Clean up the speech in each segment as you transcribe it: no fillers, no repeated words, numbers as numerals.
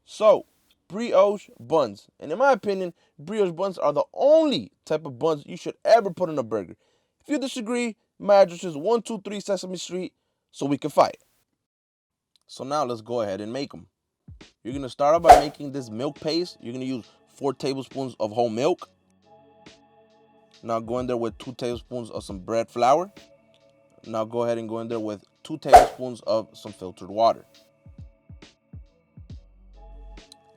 So, brioche buns. And in my opinion, brioche buns are the only type of buns you should ever put on a burger. If you disagree, my address is 123 Sesame Street, so we can fight. So now let's go ahead and make them. You're gonna start out by making this milk paste. You're gonna use 4 tablespoons of whole milk. Now go in there with 2 tablespoons of some bread flour. Now go ahead and go in there with 2 tablespoons of some filtered water.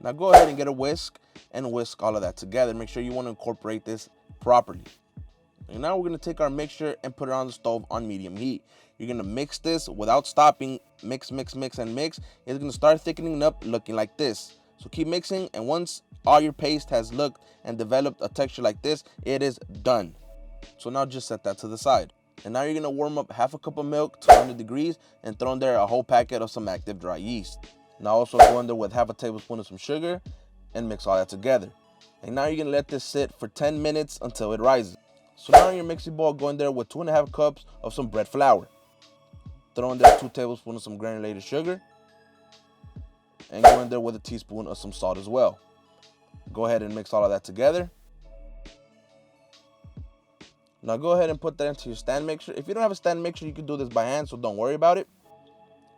Now go ahead and get a whisk and whisk all of that together. Make sure you want to incorporate this properly. And now we're gonna take our mixture and put it on the stove on medium heat. You're gonna mix this without stopping. Mix, mix, mix, and mix. It's gonna start thickening up, looking like this. So keep mixing, and once all your paste has looked and developed a texture like this, it is done. So now just set that to the side. And now you're gonna warm up half a cup of milk to 100 degrees and throw in there a whole packet of some active dry yeast. Now also go in there with half a tablespoon of some sugar and mix all that together. And now you're gonna let this sit for 10 minutes until it rises. So now in your mixing bowl, go in there with 2.5 cups of some bread flour. Throw in there 2 tablespoons of some granulated sugar. And go in there with a teaspoon of some salt as well. Go ahead and mix all of that together. Now go ahead and put that into your stand mixer. If you don't have a stand mixer, you can do this by hand, so don't worry about it.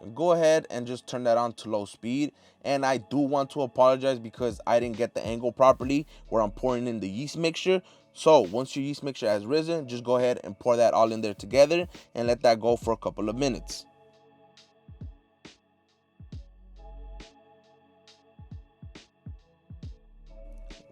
And go ahead and just turn that on to low speed. And I do want to apologize because I didn't get the angle properly where I'm pouring in the yeast mixture. So once your yeast mixture has risen, just go ahead and pour that all in there together and let that go for a couple of minutes.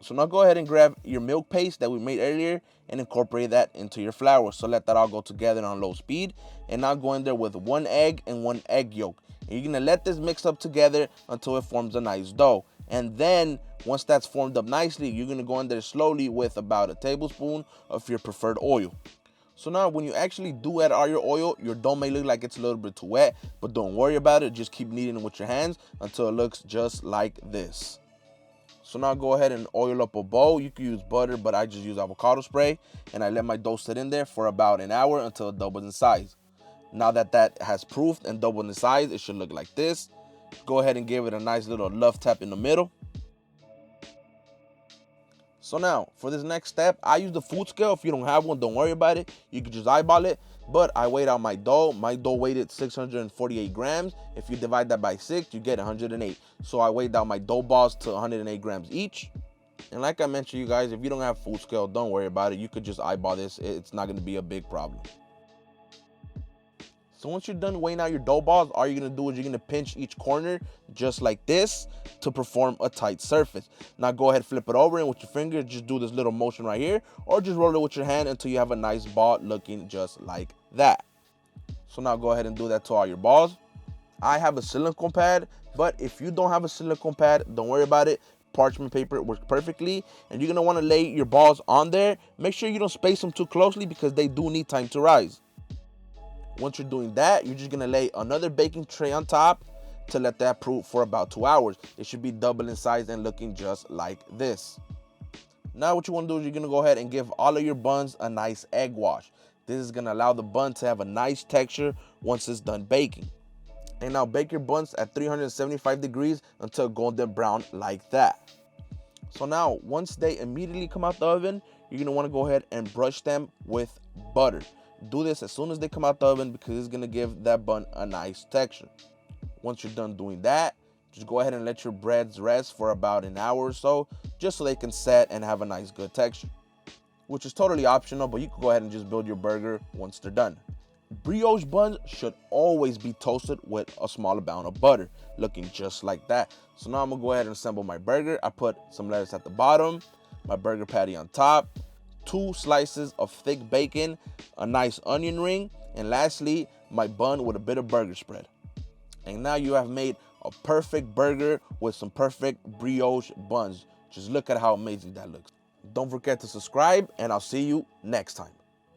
So now go ahead and grab your milk paste that we made earlier and incorporate that into your flour. So let that all go together on low speed. And now go in there with 1 egg and 1 egg yolk. And you're gonna let this mix up together until it forms a nice dough. And then once that's formed up nicely, you're gonna go in there slowly with about a tablespoon of your preferred oil. So now when you actually do add all your oil, your dough may look like it's a little bit too wet, but don't worry about it. Just keep kneading it with your hands until it looks just like this. So now go ahead and oil up a bowl. You can use butter, but I just use avocado spray. And I let my dough sit in there for about an hour until it doubles in size. Now that that has proofed and doubled in size, it should look like this. Go ahead and give it a nice little love tap in the middle. So now, for this next step, I use the food scale. If you don't have one, don't worry about it. You can just eyeball it. But I weighed out my dough. My dough weighed 648 grams. If you divide that by 6, you get 108. So I weighed out my dough balls to 108 grams each. And like I mentioned, you guys, if you don't have food scale, don't worry about it. You could just eyeball this. It's not going to be a big problem. So once you're done weighing out your dough balls, all you're gonna do is you're gonna pinch each corner just like this to perform a tight surface. Now go ahead, flip it over, and with your finger, just do this little motion right here, or just roll it with your hand until you have a nice ball looking just like that. So now go ahead and do that to all your balls. I have a silicone pad, but if you don't have a silicone pad, don't worry about it. Parchment paper works perfectly, and you're gonna wanna lay your balls on there. Make sure you don't space them too closely because they do need time to rise. Once you're doing that, you're just gonna lay another baking tray on top to let that proof for about 2 hours. It should be double in size and looking just like this. Now what you wanna do is you're gonna go ahead and give all of your buns a nice egg wash. This is gonna allow the bun to have a nice texture once it's done baking. And now bake your buns at 375 degrees until golden brown like that. So now, once they immediately come out the oven, you're gonna wanna go ahead and brush them with butter. Do this as soon as they come out the oven because it's gonna give that bun a nice texture. Once you're done doing that, just go ahead and let your breads rest for about an hour or so, just so they can set and have a nice good texture, which is totally optional, but you can go ahead and just build your burger once they're done. Brioche buns should always be toasted with a small amount of butter, looking just like that. So now I'm gonna go ahead and assemble my burger. I put some lettuce at the bottom, my burger patty on top, 2 slices of thick bacon, a nice onion ring, and lastly, my bun with a bit of burger spread. And now you have made a perfect burger with some perfect brioche buns. Just look at how amazing that looks. Don't forget to subscribe, and I'll see you next time.